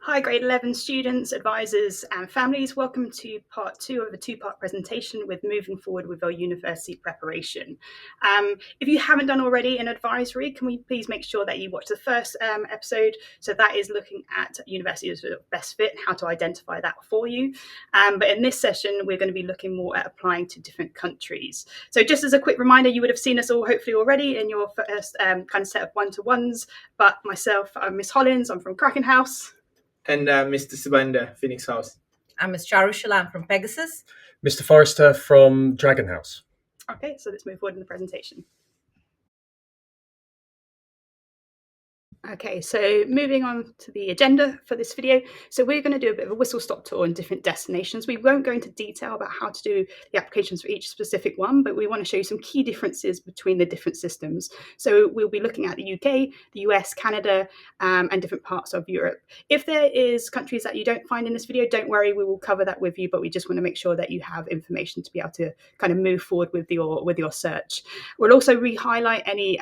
Hi, grade 11 students, advisors and families. Welcome to part 2 of a two-part presentation with moving forward with our university preparation. If you haven't done already an advisory, can we please make sure that you watch the first episode? So that is looking at university as a best fit, how to identify that for you. But in this session, we're going to be looking more at applying to different countries. So just as a quick reminder, you would have seen us all hopefully already in your first kind of set of one-to-ones. But myself, I'm Miss Hollins, I'm from Kraken House. And Mr. Subanda, Phoenix House. I'm Ms. Charushala from Pegasus. Mr. Forrester from Dragon House. Okay, so let's move forward in the presentation. Okay, so moving on to the agenda for this video. So we're going to do a bit of a whistle-stop tour on different destinations. We won't go into detail about how to do the applications for each specific one, but we want to show you some key differences between the different systems. So we'll be looking at the UK, the US, Canada, and different parts of Europe. If there is countries that you don't find in this video, don't worry, we will cover that with you, but we just want to make sure that you have information to be able to kind of move forward with your search. We'll also re-highlight any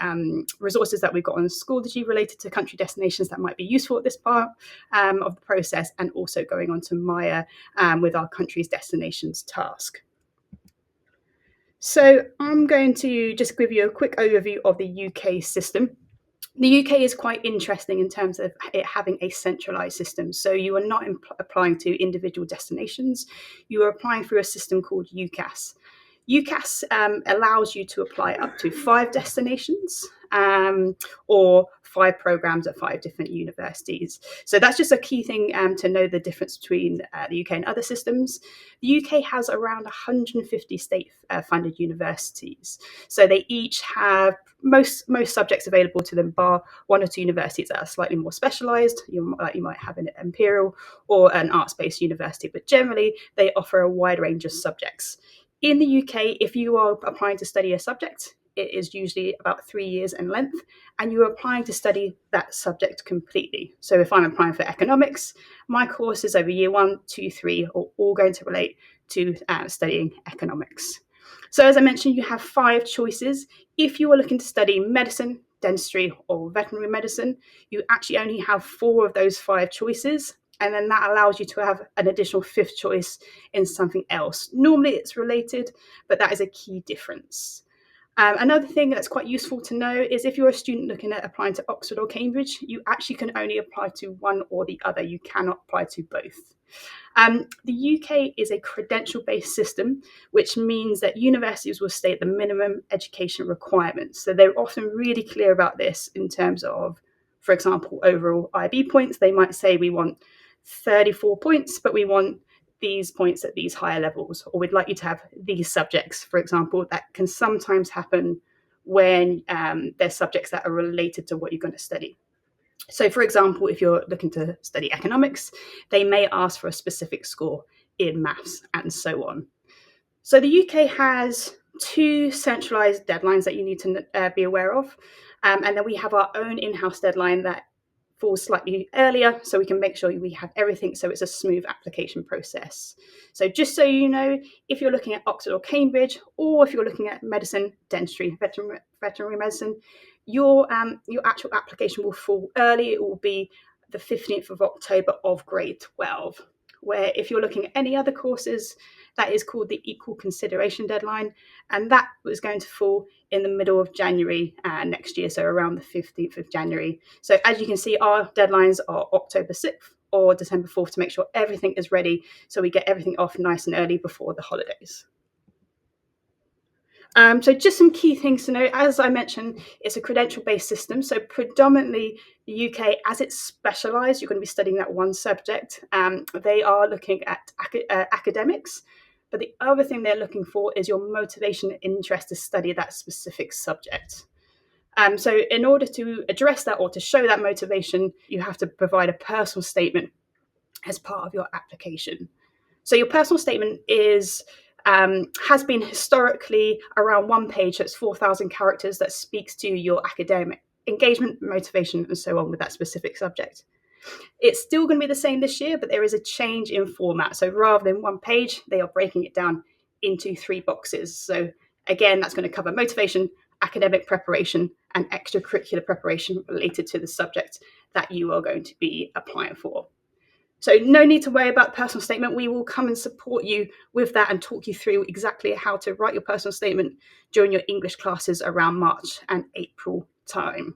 resources that we've got on Schoology related to country destinations that might be useful at this part of the process, and also going on to Maia with our country's destinations task. So I'm going to just give you a quick overview of the UK system. The UK is quite interesting in terms of it having a centralised system. So you are not applying to individual destinations. You are applying through a system called UCAS. UCAS allows you to apply up to 5 destinations or 5 programs at 5 different universities. So that's just a key thing to know the difference between the UK and other systems. The UK has around 150 state-funded universities. So they each have most subjects available to them, bar 1 or 2 universities that are slightly more specialised. You might have an Imperial or an arts-based university, but generally they offer a wide range of subjects. In the UK, if you are applying to study a subject, it is usually about 3 years in length, and you're applying to study that subject completely. So if I'm applying for economics, my courses over year 1, 2, 3 are all going to relate to studying economics. So as I mentioned, you have 5 choices. If you are looking to study medicine, dentistry, or veterinary medicine, you actually only have 4 of those 5 choices. And then that allows you to have an additional 5th choice in something else. Normally it's related, but that is a key difference. Another thing that's quite useful to know is if you're a student looking at applying to Oxford or Cambridge, you actually can only apply to one or the other. You cannot apply to both. The UK is a credential-based system, which means that universities will state the minimum education requirements. So they're often really clear about this in terms of, for example, overall IB points. They might say we want 34 points, but we want these points at these higher levels, or we'd like you to have these subjects, for example. That can sometimes happen when there's subjects that are related to what you're going to study. So, for example, if you're looking to study economics, they may ask for a specific score in maths and so on. So the UK has 2 centralised deadlines that you need to be aware of. And then we have our own in-house deadline that falls slightly earlier, so we can make sure we have everything so it's a smooth application process. So just so you know, if you're looking at Oxford or Cambridge, or if you're looking at medicine, dentistry, veterinary medicine, your actual application will fall early. It will be the 15th of October of grade 12. Where if you're looking at any other courses, that is called the equal consideration deadline, and that was going to fall in the middle of January next year, so around the 15th of January. So as you can see, our deadlines are October 6th or December 4th to make sure everything is ready, so we get everything off nice and early before the holidays. So just some key things to know. As I mentioned, it's a credential-based system. So predominantly the UK, as it's specialised, you're going to be studying that one subject. They are looking at academics. But the other thing they're looking for is your motivation and interest to study that specific subject. So in order to address that or to show that motivation, you have to provide a personal statement as part of your application. So your personal statement has been historically around 1 page, so it's 4,000 characters, that speaks to your academic engagement, motivation, and so on with that specific subject. It's still going to be the same this year, but there is a change in format. So rather than 1 page, they are breaking it down into 3 boxes. So again, that's going to cover motivation, academic preparation, and extracurricular preparation related to the subject that you are going to be applying for. So no need to worry about personal statement. We will come and support you with that and talk you through exactly how to write your personal statement during your English classes around March and April time.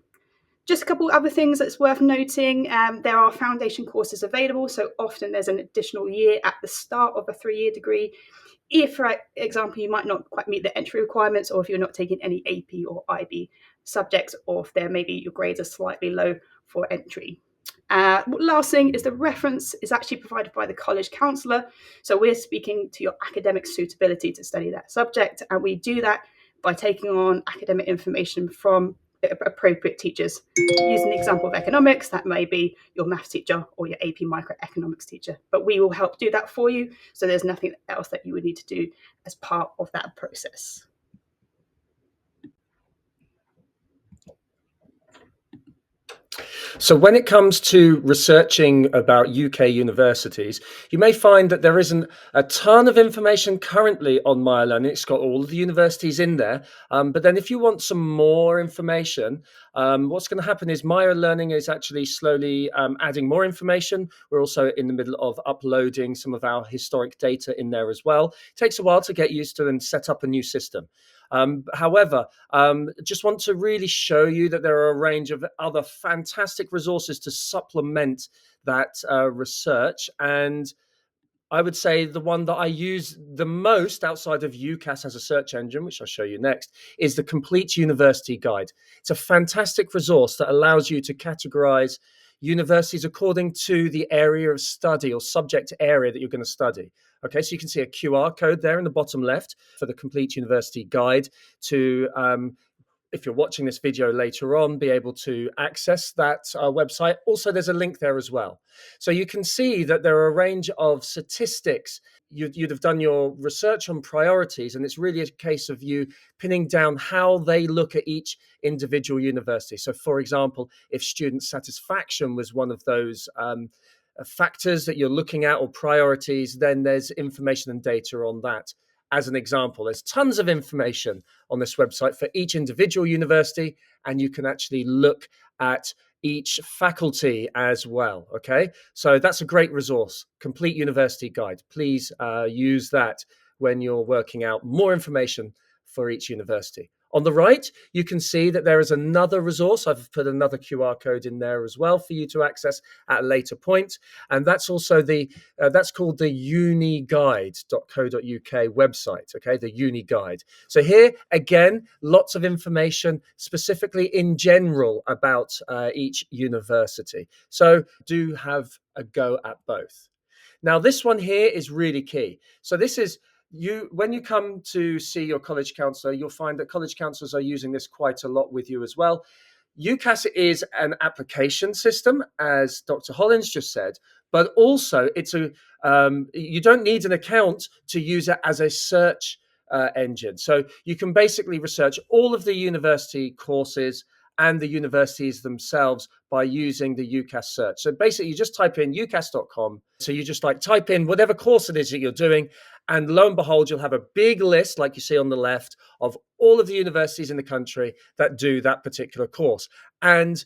Just a couple other things that's worth noting. There are foundation courses available, so often there's an additional year at the start of a 3-year degree. If, for example, you might not quite meet the entry requirements, or if you're not taking any AP or IB subjects, or if there maybe your grades are slightly low for entry. Last thing is the reference is actually provided by the college counsellor. So we're speaking to your academic suitability to study that subject, and we do that by taking on academic information from appropriate teachers. Using the example of economics, that may be your maths teacher or your AP microeconomics teacher, but we will help do that for you. So there's nothing else that you would need to do as part of that process. So when it comes to researching about UK universities, you may find that there isn't a ton of information currently on Maia Learning. It's got all of the universities in there. But then if you want some more information, what's going to happen is Maia Learning is actually slowly adding more information. We're also in the middle of uploading some of our historic data in there as well. It takes a while to get used to and set up a new system. However, just want to really show you that there are a range of other fantastic resources to supplement that research. And I would say the one that I use the most outside of UCAS as a search engine, which I'll show you next, is the Complete University Guide. It's a fantastic resource that allows you to categorize universities according to the area of study or subject area that you're going to study. Okay, so you can see a QR code there in the bottom left for the Complete University Guide to, if you're watching this video later on, be able to access that website. Also, there's a link there as well. So you can see that there are a range of statistics. You'd have done your research on priorities, and it's really a case of you pinning down how they look at each individual university. So, for example, if student satisfaction was one of those factors that you're looking at or priorities, then there's information and data on that. As an example, there's tons of information on this website for each individual university, and you can actually look at each faculty as well. Okay, so that's a great resource, Complete University Guide. Please use that when you're working out more information for each university. On the right, you can see that there is another resource. I've put another QR code in there as well for you to access at a later point. And that's also that's called the uniguide.co.uk website, okay, the UniGuide. So here, again, lots of information specifically in general about each university. So do have a go at both. Now, this one here is really key. So this is when you come to see your college counsellor, you'll find that college counsellors are using this quite a lot with you as well. UCAS is an application system, as Dr. Hollins just said, but also you don't need an account to use it as a search engine. So you can basically research all of the university courses and the universities themselves by using the UCAS search. So basically, you just type in ucas.com. So you just type in whatever course it is that you're doing, and lo and behold, you'll have a big list, like you see on the left, of all of the universities in the country that do that particular course. And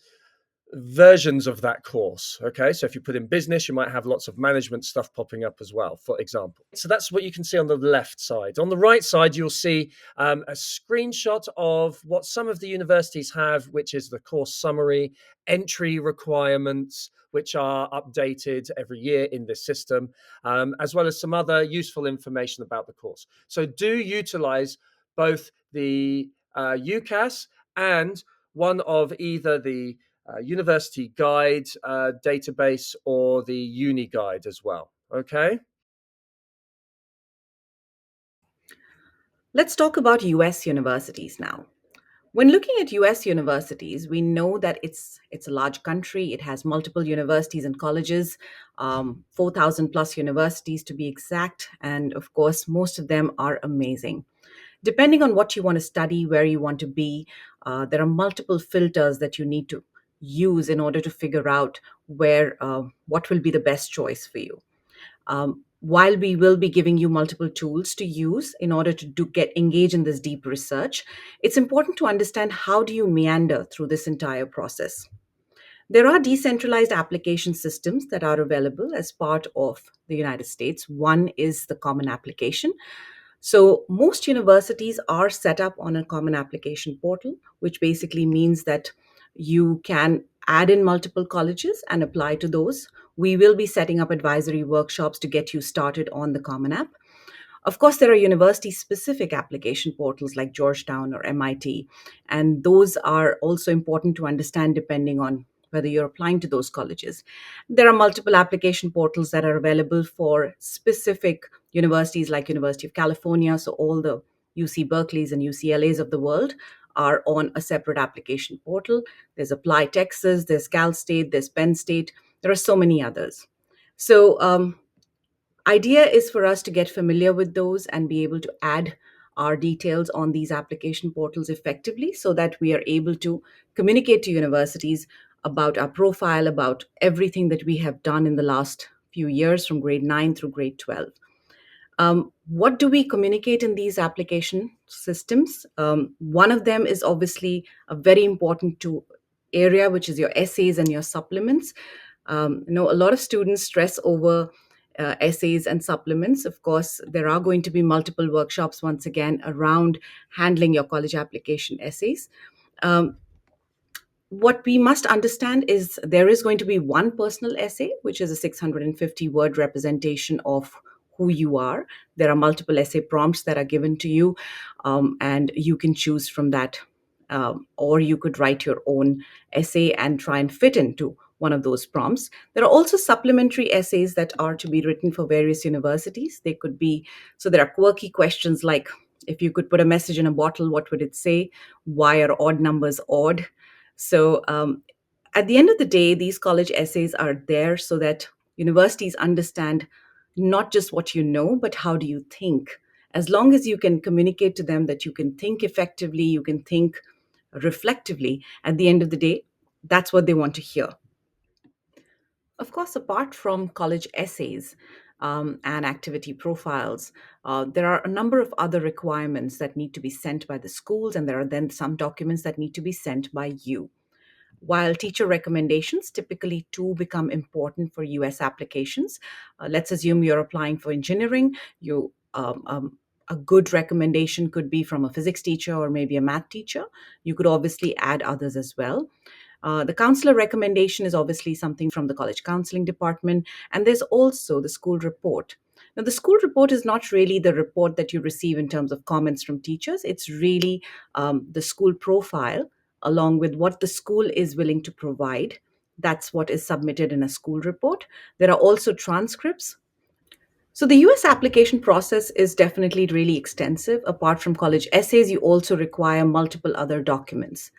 versions of that course. Okay, so if you put in business, you might have lots of management stuff popping up as well, for example. So that's what you can see on the left side. On the right side, you'll see a screenshot of what some of the universities have, which is the course summary, entry requirements, which are updated every year in this system, as well as some other useful information about the course. So do utilize both the UCAS and one of either the University Guide database or the Uni Guide as well. Okay. Let's talk about US universities now. When looking at US universities, we know that it's a large country. It has multiple universities and colleges, 4,000 plus universities to be exact. And of course, most of them are amazing. Depending on what you want to study, where you want to be, there are multiple filters that you need to use in order to figure out what will be the best choice for you. While we will be giving you multiple tools to use in order to get engaged in this deep research, it's important to understand how do you meander through this entire process. There are decentralized application systems that are available as part of the United States. One is the Common Application. So, most universities are set up on a Common Application portal, which basically means that you can add in multiple colleges and apply to those. We will be setting up advisory workshops to get you started on the Common App. Of course, there are university specific application portals like Georgetown or MIT, and those are also important to understand depending on whether you're applying to those colleges. There are multiple application portals that are available for specific universities like University of California, so all the UC Berkeley's and UCLA's of the world are on a separate application portal. There's Apply Texas, there's Cal State, there's Penn State. There are so many others. So idea is for us to get familiar with those and be able to add our details on these application portals effectively so that we are able to communicate to universities about our profile, about everything that we have done in the last few years from grade 9 through grade 12. What do we communicate in these application systems? One of them is obviously a very important area, which is your essays and your supplements. A lot of students stress over essays and supplements. Of course, there are going to be multiple workshops once again around handling your college application essays. Um, what we must understand is there is going to be one personal essay, which is a 650-word representation of who you are. There are multiple essay prompts that are given to you, and you can choose from that. Or you could write your own essay and try and fit into one of those prompts. There are also supplementary essays that are to be written for various universities. They could be, so there are quirky questions like, if you could put a message in a bottle, what would it say? Why are odd numbers odd? So at the end of the day, these college essays are there so that universities understand not just what you know, but how do you think. As long as you can communicate to them that you can think effectively, you can think reflectively, at the end of the day, that's what they want to hear. Of course, apart from college essays and activity profiles, there are a number of other requirements that need to be sent by the schools, and there are then some documents that need to be sent by you. While teacher recommendations typically too become important for US applications, let's assume you're applying for engineering. A good recommendation could be from a physics teacher or maybe a math teacher. You could obviously add others as well. The counselor recommendation is obviously something from the college counseling department, and there's also the school report. Now, the school report is not really the report that you receive in terms of comments from teachers. It's really the school profile along with what the school is willing to provide. That's what is submitted in a school report. There are also transcripts. So the US application process is definitely really extensive. Apart from college essays, you also require multiple other documents.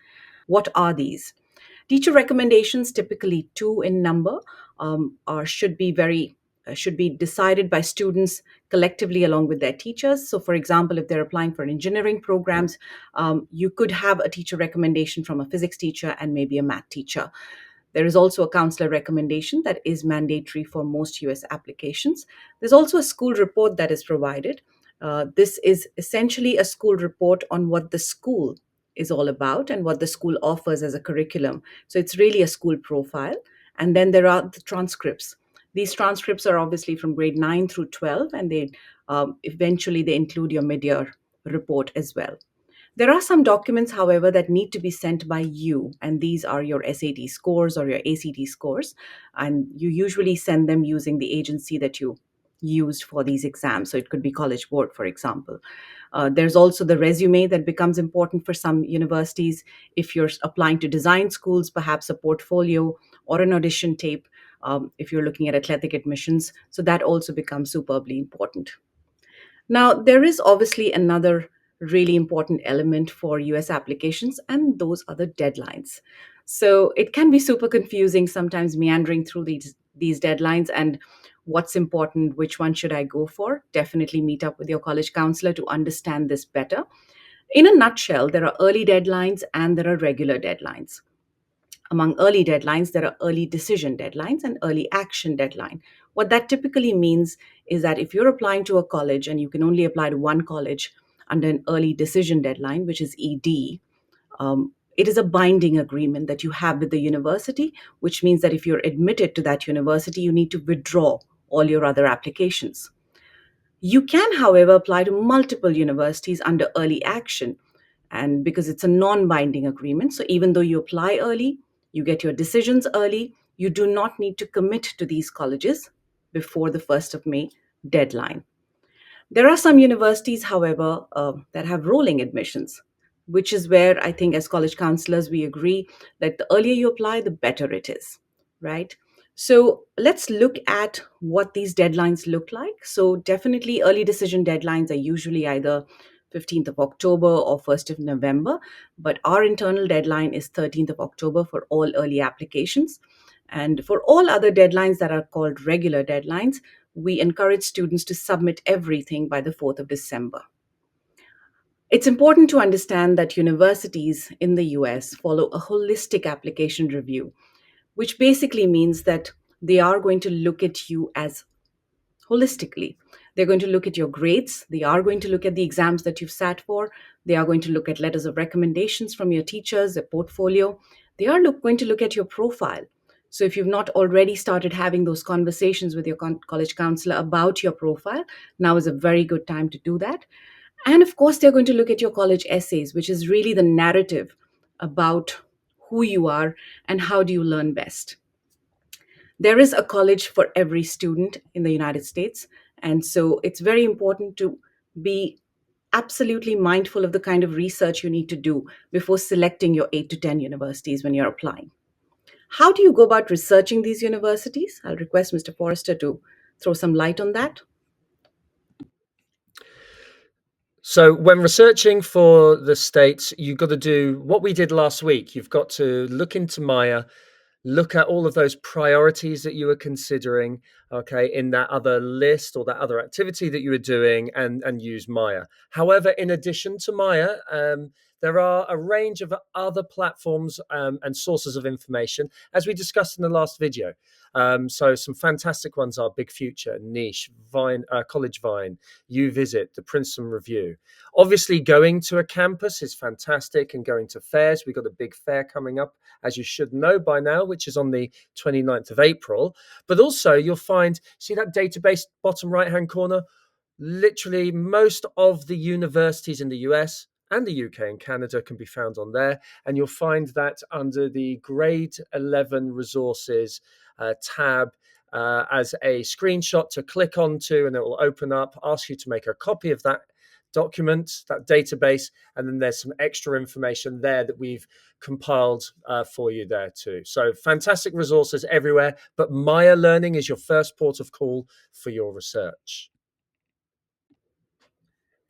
What are these? Teacher recommendations, typically two in number, should be decided by students collectively along with their teachers. So, for example, if they're applying for engineering programs, you could have a teacher recommendation from a physics teacher and maybe a math teacher. There is also a counselor recommendation that is mandatory for most US applications. There's also a school report that is provided. This is essentially a school report on what the school is all about and what the school offers as a curriculum. So it's really a school profile. And then there are the transcripts. These transcripts are obviously from grade 9 through 12, and they eventually they include your mid-year report as well. There are some documents, however, that need to be sent by you, and these are your SAT scores or your ACT scores, and you usually send them using the agency that you used for these exams. So it could be College Board, for example. There's also the resume that becomes important for some universities. If you're applying to design schools, perhaps a portfolio or an audition tape, if you're looking at athletic admissions. So that also becomes superbly important. Now, there is obviously another really important element for US applications, and those are the deadlines. So it can be super confusing sometimes meandering through these deadlines and what's important, which one should I go for? Definitely meet up with your college counselor to understand this better. In a nutshell, there are early deadlines and there are regular deadlines. Among early deadlines, there are early decision deadlines and early action deadline. What that typically means is that if you're applying to a college and you can only apply to one college under an early decision deadline, which is ED, It is a binding agreement that you have with the university, which means that if you're admitted to that university, you need to withdraw all your other applications. You can, however, apply to multiple universities under early action. And because it's a non binding agreement, so even though you apply early, you get your decisions early, you do not need to commit to these colleges before the 1st of May deadline. There are some universities, however, that have rolling admissions, which is where I think as college counselors, we agree that the earlier you apply, the better it is, right? So let's look at what these deadlines look like. So definitely early decision deadlines are usually either 15th of October or 1st of November, but our internal deadline is 13th of October for all early applications. And for all other deadlines that are called regular deadlines, we encourage students to submit everything by the 4th of December. It's important to understand that universities in the US follow a holistic application review, which basically means that they are going to look at you as holistically. They're going to look at your grades. They are going to look at the exams that you've sat for. They are going to look at letters of recommendations from your teachers, a portfolio. They are going to look at your profile. So if you've not already started having those conversations with your college counselor about your profile, now is a very good time to do that. And of course, they're going to look at your college essays, which is really the narrative about who you are and how do you learn best. There is a college for every student in the United States. And so it's very important to be absolutely mindful of the kind of research you need to do before selecting your 8 to 10 universities when you're applying. How do you go about researching these universities? I'll request Mr. Forrester to throw some light on that. So when researching for the states, you've got to do what we did last week. You've got to look into Maia, look at all of those priorities that you were considering, okay, in that other list or that other activity that you were doing, and use Maia. However, in addition to Maia, there are a range of other platforms and sources of information, as we discussed in the last video. So some fantastic ones are Big Future, Niche, Vine, College Vine, UVisit, the Princeton Review. Obviously, going to a campus is fantastic, and going to fairs. We've got a big fair coming up, as you should know by now, which is on the 29th of April. But also you'll find, see that database bottom right-hand corner? Literally most of the universities in the US and the UK and Canada can be found on there. And you'll find that under the Grade 11 Resources tab as a screenshot to click onto, and it will open up, ask you to make a copy of that document, that database, and then there's some extra information there that we've compiled for you there too. So fantastic resources everywhere, but Maia Learning is your first port of call for your research.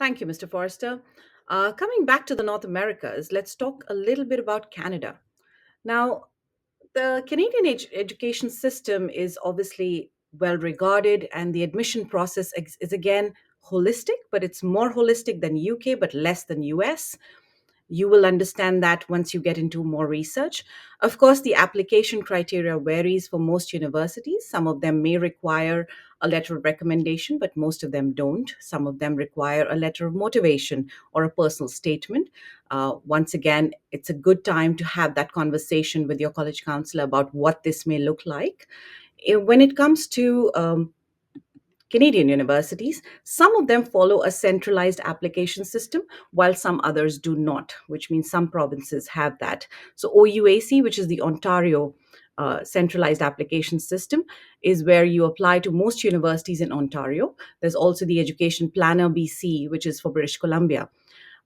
Thank you, Mr. Forrester. Coming back to the North Americas, let's talk a little bit about Canada. Now, the Canadian education system is obviously well regarded, and the admission process is again holistic, but it's more holistic than UK, but less than US. You will understand that once you get into more research. Of course, the application criteria varies for most universities. Some of them may require a letter of recommendation, but most of them don't. Some of them require a letter of motivation or a personal statement. Once again, it's a good time to have that conversation with your college counselor about what this may look like. When it comes to Canadian universities, some of them follow a centralized application system, while some others do not, which means some provinces have that. So, OUAC, which is the Ontario centralized application system, is where you apply to most universities in Ontario. There's also the Education Planner BC, which is for British Columbia.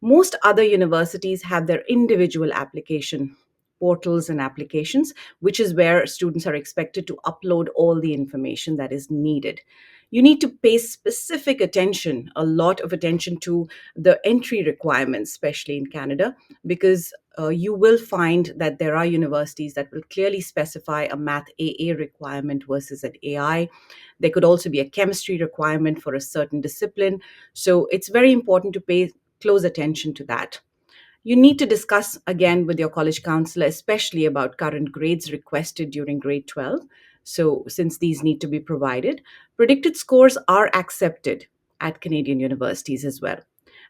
Most other universities have their individual application portals and applications, which is where students are expected to upload all the information that is needed. You need to pay specific attention, a lot of attention to the entry requirements, especially in Canada, because you will find that there are universities that will clearly specify a math AA requirement versus an AI. There could also be a chemistry requirement for a certain discipline. So it's very important to pay close attention to that. You need to discuss again with your college counselor, especially about current grades requested during grade 12. So, since these need to be provided, predicted scores are accepted at Canadian universities as well.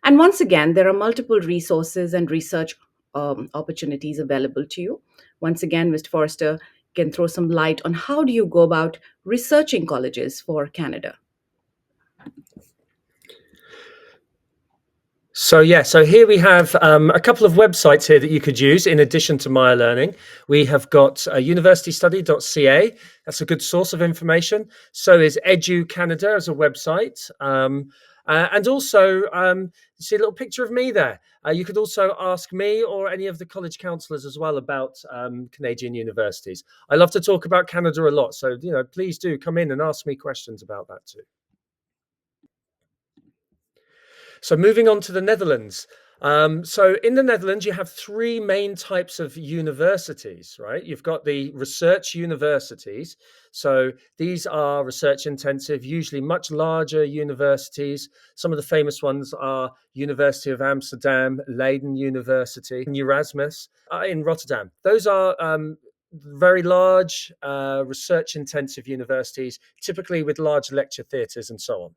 And once again, there are multiple resources and research opportunities available to you. Once again, Mr. Forrester can throw some light on how do you go about researching colleges for Canada. So here we have a couple of websites here that you could use in addition to Maia Learning. We have got universitystudy.ca. That's a good source of information. So is Edu Canada as a website. And also, see a little picture of me there. You could also ask me or any of the college counsellors as well about Canadian universities. I love to talk about Canada a lot. So, please do come in and ask me questions about that too. So moving on to the Netherlands. So in the Netherlands, you have three main types of universities, right? You've got the research universities. So these are research intensive, usually much larger universities. Some of the famous ones are University of Amsterdam, Leiden University, and Erasmus in Rotterdam. Those are very large research intensive universities, typically with large lecture theatres and so on.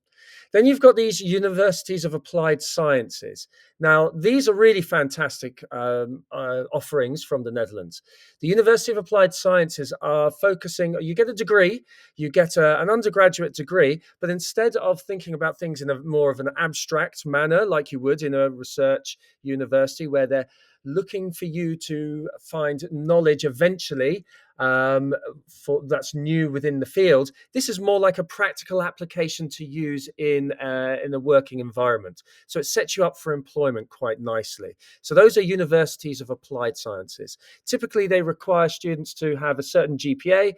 Then you've got these universities of applied sciences. Now, these are really fantastic offerings from the Netherlands. The University of Applied Sciences are focusing, you get a degree, you get an undergraduate degree, but instead of thinking about things in a more of an abstract manner, like you would in a research university where they're looking for you to find knowledge eventually that's new within the field. This is more like a practical application to use in a working environment. So it sets you up for employment quite nicely. So those are universities of applied sciences. Typically, they require students to have a certain GPA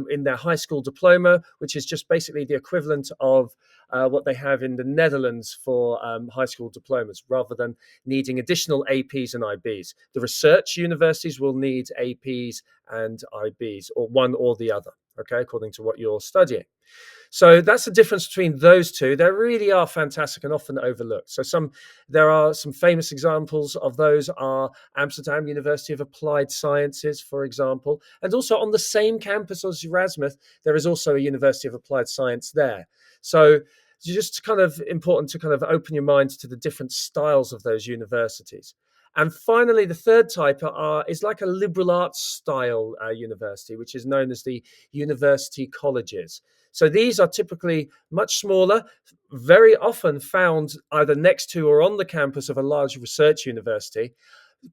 in their high school diploma, which is just basically the equivalent of what they have in the Netherlands for high school diplomas, rather than needing additional APs and IBs. The research universities will need APs and IBs, or one or the other, okay, according to what you're studying. So that's the difference between those two. They really are fantastic and often overlooked. So there are some famous examples of those are Amsterdam University of Applied Sciences, for example, and also on the same campus as Erasmus, there is also a University of Applied Science there. So it's just kind of important to kind of open your mind to the different styles of those universities. And finally, the third type is like a liberal arts style university, which is known as the university colleges. So these are typically much smaller, very often found either next to or on the campus of a large research university.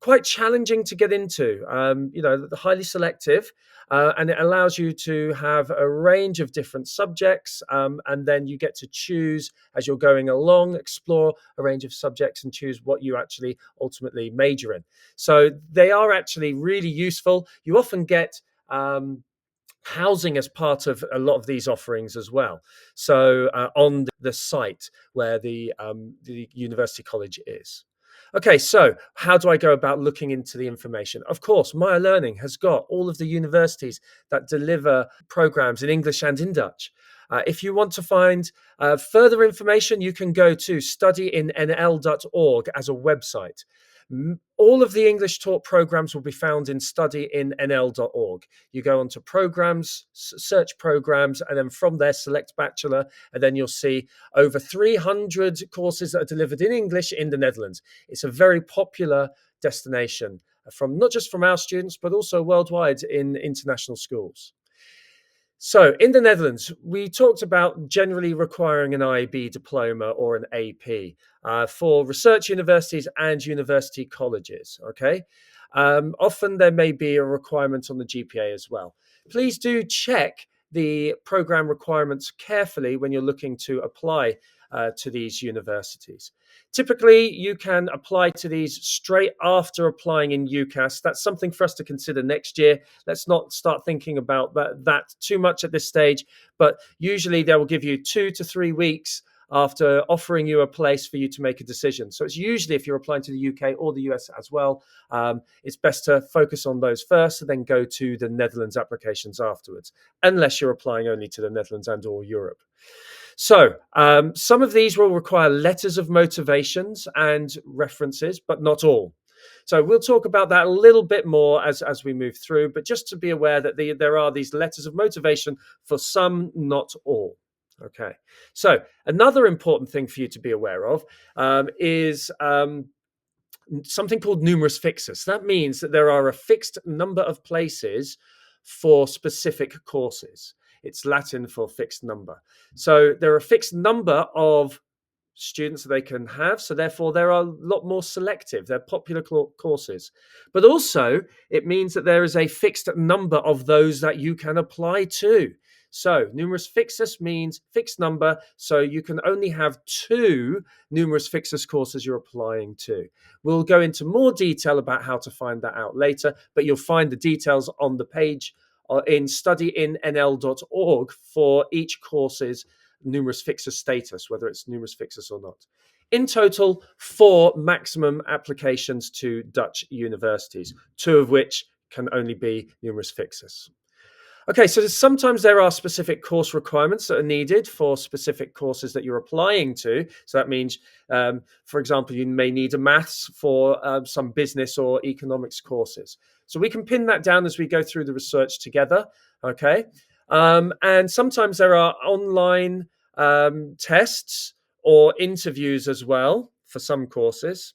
Quite challenging to get into, highly selective, and it allows you to have a range of different subjects, and then you get to choose as you're going along, explore a range of subjects and choose what you actually ultimately major in. So they are actually really useful. You often get housing as part of a lot of these offerings as well. So on the site where the university college is. Okay, so how do I go about looking into the information? Of course, Maia Learning has got all of the universities that deliver programs in English and in Dutch. If you want to find further information, you can go to studyinnl.org as a website. All of the English taught programs will be found in studyinnl.org. You go onto programs, search programs, and then from there select bachelor, and then you'll see over 300 courses that are delivered in English in the Netherlands. It's a very popular destination from not just from our students, but also worldwide in international schools. So in the Netherlands, we talked about generally requiring an IB diploma or an AP for research universities and university colleges, okay? Often there may be a requirement on the GPA as well. Please do check the program requirements carefully when you're looking to apply to these universities. Typically, you can apply to these straight after applying in UCAS. That's something for us to consider next year. Let's not start thinking about that too much at this stage, but usually they will give you 2 to 3 weeks after offering you a place for you to make a decision. So it's usually, if you're applying to the UK or the US as well, it's best to focus on those first and then go to the Netherlands applications afterwards, unless you're applying only to the Netherlands and or Europe. So some of these will require letters of motivations and references, but not all. So we'll talk about that a little bit more as we move through, but just to be aware that there are these letters of motivation for some, not all. Okay, so another important thing for you to be aware of is something called numerus fixus. That means that there are a fixed number of places for specific courses. It's Latin for fixed number. So there are a fixed number of students that they can have, so therefore they're a lot more selective. They're popular courses, but also it means that there is a fixed number of those that you can apply to. So numerus fixus means fixed number, so you can only have 2 numerus fixus courses you're applying to. We'll go into more detail about how to find that out later, but you'll find the details on the page in studyinNL.org for each course's numerus fixus status, whether it's numerus fixus or not. In total, 4 maximum applications to Dutch universities, 2 of which can only be numerus fixus. Okay, so sometimes there are specific course requirements that are needed for specific courses that you're applying to. So that means, for example, you may need a maths for some business or economics courses. So we can pin that down as we go through the research together, okay? And sometimes there are online tests or interviews as well for some courses.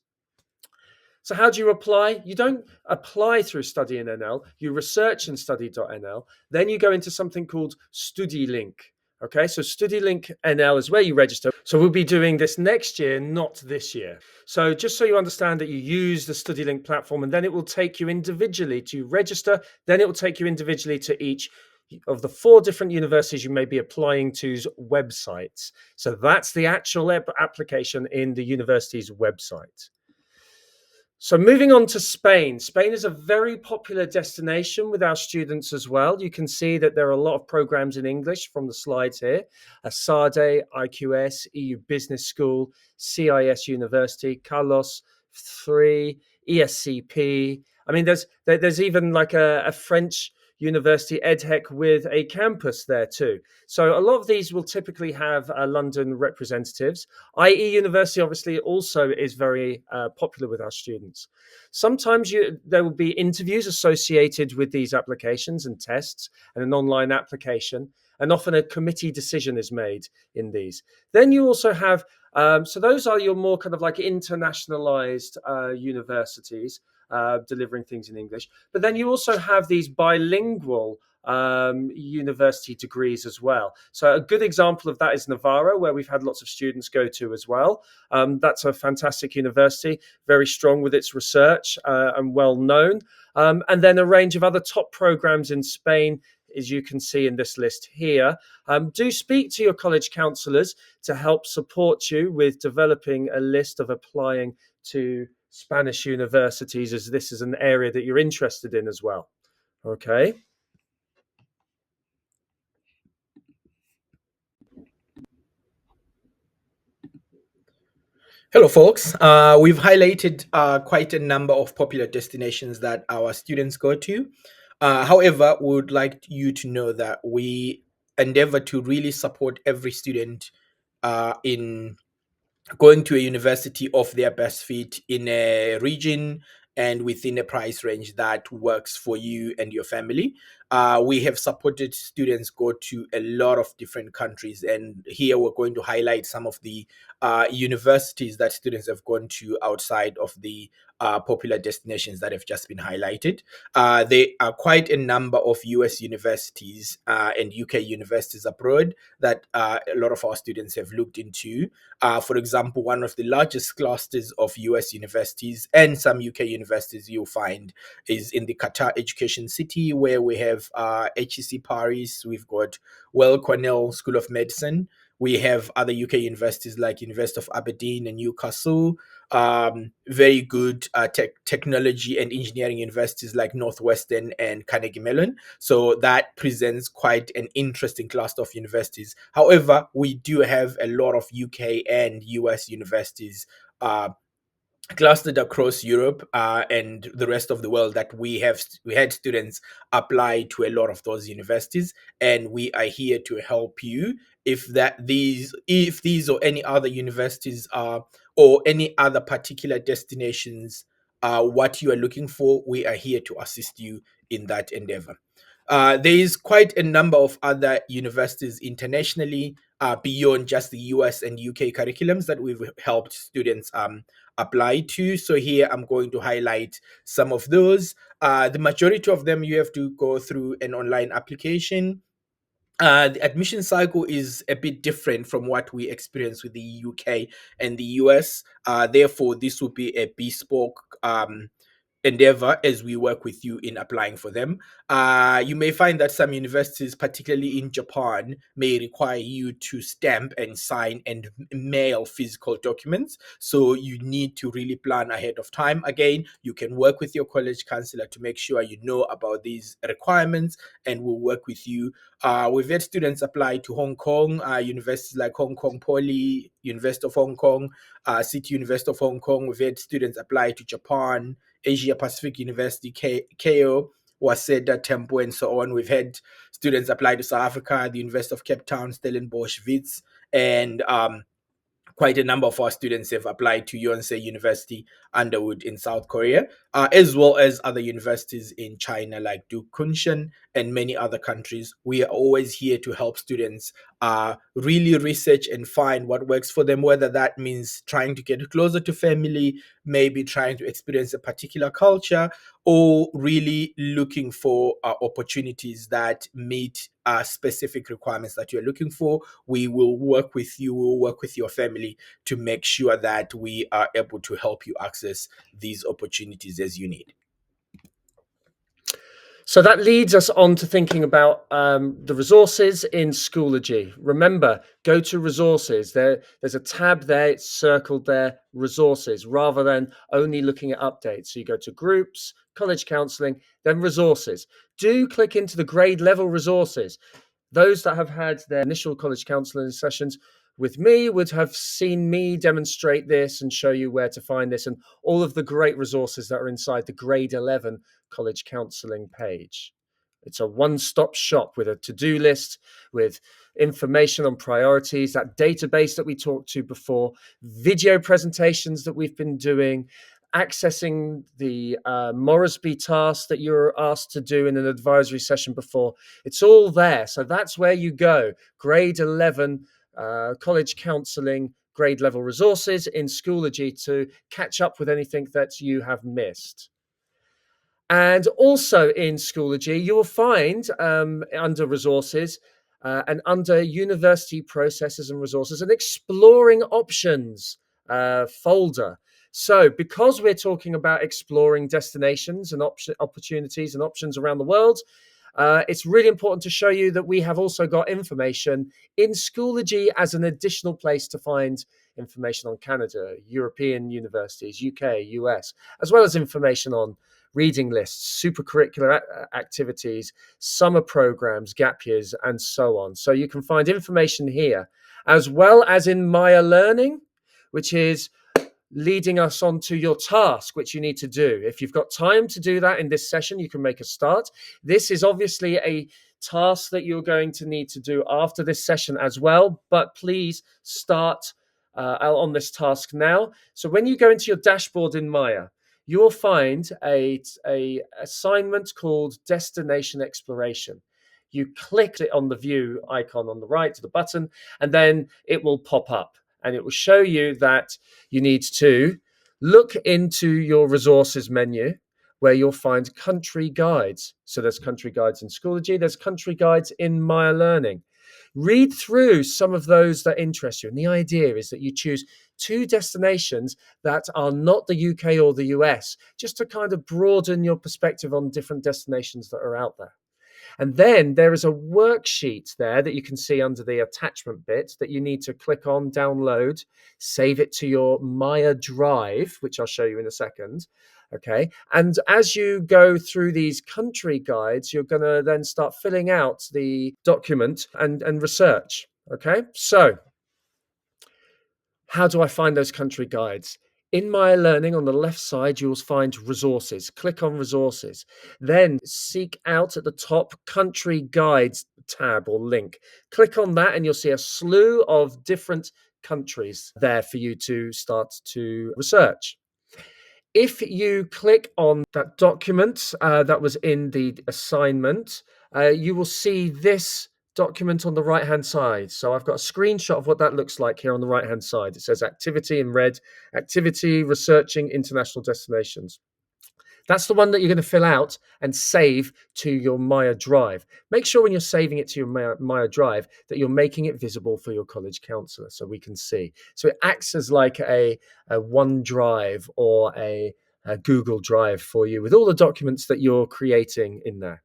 So how do you apply? You don't apply through Study in NL. You research in study.nl. Then you go into something called StudyLink. Okay, so StudyLink NL is where you register. So we'll be doing this next year, not this year. So just so you understand that you use the StudyLink platform, and then it will take you individually to register. Then it will take you individually to each of the 4 different universities you may be applying to's websites. So that's the actual application in the university's website. So moving on to Spain. Spain is a very popular destination with our students as well. You can see that there are a lot of programs in English from the slides here. SADE, IQS, EU Business School, CIS University, Carlos III, ESCP. I mean, there's even like a French university, EDHEC, with a campus there too. So a lot of these will typically have London representatives. IE University obviously also is very popular with our students. Sometimes there will be interviews associated with these applications and tests, and an online application, and often a committee decision is made in these. Then you also have, so those are your more kind of like internationalized universities, delivering things in English. But then you also have these bilingual university degrees as well. So a good example of that is Navarra, where we've had lots of students go to as well. That's a fantastic university, very strong with its research and well known. And then a range of other top programs in Spain, as you can see in this list here. Do speak to your college counsellors to help support you with developing a list of applying to Spanish universities, as this is an area that you're interested in as well. Okay. Hello, folks. We've highlighted quite a number of popular destinations that our students go to. However, we would like you to know that we endeavor to really support every student in going to a university of their best fit in a region and within a price range that works for you and your family. We have supported students go to a lot of different countries, and here we're going to highlight some of the universities that students have gone to outside of the popular destinations that have just been highlighted. There are quite a number of US universities and UK universities abroad that a lot of our students have looked into. For example, one of the largest clusters of US universities and some UK universities you'll find is in the Qatar Education City, where we have HEC Paris, we've got Weill Cornell School of Medicine. We have other UK universities like University of Aberdeen and Newcastle. Very good technology and engineering universities like Northwestern and Carnegie Mellon. So that presents quite an interesting cluster of universities. However, we do have a lot of UK and US universities clustered across Europe and the rest of the world that we had students apply to a lot of those universities, and we are here to help you if these or any other universities are or any other particular destinations what you are looking for. We are here to assist you in that endeavor. There is quite a number of other universities internationally beyond just the US and UK curriculums that we've helped students apply to. So here I'm going to highlight some of those. The majority of them, you have to go through an online application. The admission cycle is a bit different from what we experience with the UK and the US. Therefore, this will be a bespoke endeavor as we work with you in applying for them. You may find that some universities, particularly in Japan, may require you to stamp and sign and mail physical documents. So you need to really plan ahead of time. Again, you can work with your college counselor to make sure you know about these requirements, and we'll work with you. We've had students apply to Hong Kong, universities like Hong Kong Poly, University of Hong Kong, City University of Hong Kong. We've had students apply to Japan, Asia Pacific University, KO, Waseda, Tempo, and so on. We've had students apply to South Africa, the University of Cape Town, Stellenbosch, Wits, and quite a number of our students have applied to Yonsei University, Underwood in South Korea, as well as other universities in China like Duke Kunshan and many other countries. We are always here to help students really research and find what works for them, whether that means trying to get closer to family, maybe trying to experience a particular culture, or really looking for opportunities that meet specific requirements that you're looking for. We will work with you, we will work with your family to make sure that we are able to help you access these opportunities as you need. So that leads us on to thinking about the resources in Schoology. Remember, go to resources. There's a tab there, it's circled there, resources, rather than only looking at updates. So you go to groups, college counselling, then resources. Do click into the grade level resources. Those that have had their initial college counselling sessions with me would have seen me demonstrate this and show you where to find this and all of the great resources that are inside the grade 11 college counselling page. It's a one-stop shop with a to-do list, with information on priorities, that database that we talked to before, video presentations that we've been doing, accessing the Moresby task that you were asked to do in an advisory session before. It's all there. So that's where you go. Grade 11 college counselling, grade level resources in Schoology to catch up with anything that you have missed. And also in Schoology, you will find under resources and under university processes and resources, an exploring options folder. So because we're talking about exploring destinations and opportunities and options around the world, it's really important to show you that we have also got information in Schoology as an additional place to find information on Canada, European universities, UK, US, as well as information on reading lists, supercurricular activities, summer programs, gap years, and so on. So you can find information here, as well as in Maia Learning, which is leading us on to your task, which you need to do. If you've got time to do that in this session, you can make a start. This is obviously a task that you're going to need to do after this session as well, but please start on this task now. So when you go into your dashboard in Maia, you will find a assignment called Destination Exploration. You click it on the view icon on the right, the button, and then it will pop up. And it will show you that you need to look into your resources menu where you'll find country guides. So there's country guides in Schoology, there's country guides in Maia Learning. Read through some of those that interest you. And the idea is that you choose 2 destinations that are not the UK or the US, just to kind of broaden your perspective on different destinations that are out there. And then there is a worksheet there that you can see under the attachment bit that you need to click on, download, save it to your Maia Drive, which I'll show you in a second. Okay. And as you go through these country guides, you're going to then start filling out the document and research. Okay. So how do I find those country guides? In Maia Learning, on the left side, you'll find resources. Click on resources. Then seek out at the top country guides tab or link. Click on that and you'll see a slew of different countries there for you to start to research. If you click on that document that was in the assignment, you will see this document on the right-hand side. So I've got a screenshot of what that looks like here on the right-hand side. It says activity in red, activity researching international destinations. That's the one that you're going to fill out and save to your Maia drive. Make sure when you're saving it to your Maia drive that you're making it visible for your college counsellor so we can see. So it acts as like a OneDrive or a Google Drive for you with all the documents that you're creating in there.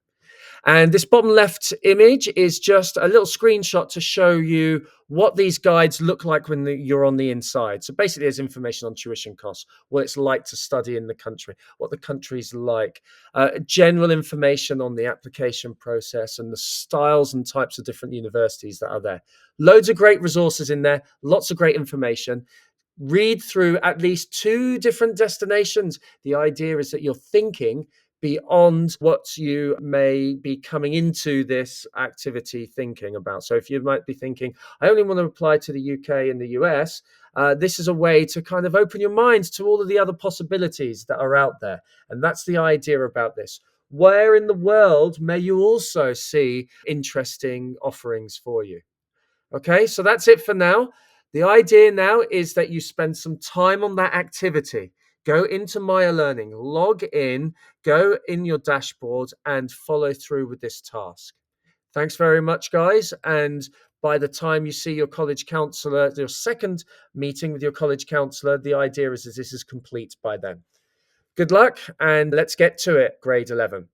And this bottom left image is just a little screenshot to show you what these guides look like when you're on the inside. So basically there's information on tuition costs, what it's like to study in the country, what the country's like, general information on the application process and the styles and types of different universities that are there. Loads of great resources in there, lots of great information. Read through at least 2 different destinations. The idea is that you're thinking beyond what you may be coming into this activity thinking about. So if you might be thinking, I only want to apply to the UK and the US, this is a way to kind of open your mind to all of the other possibilities that are out there. And that's the idea about this. Where in the world may you also see interesting offerings for you? Okay, so that's it for now. The idea now is that you spend some time on that activity. Go into Maia Learning, log in, go in your dashboard and follow through with this task. Thanks very much, guys. And by the time you see your college counsellor, your second meeting with your college counsellor, the idea is that this is complete by then. Good luck and let's get to it, grade 11.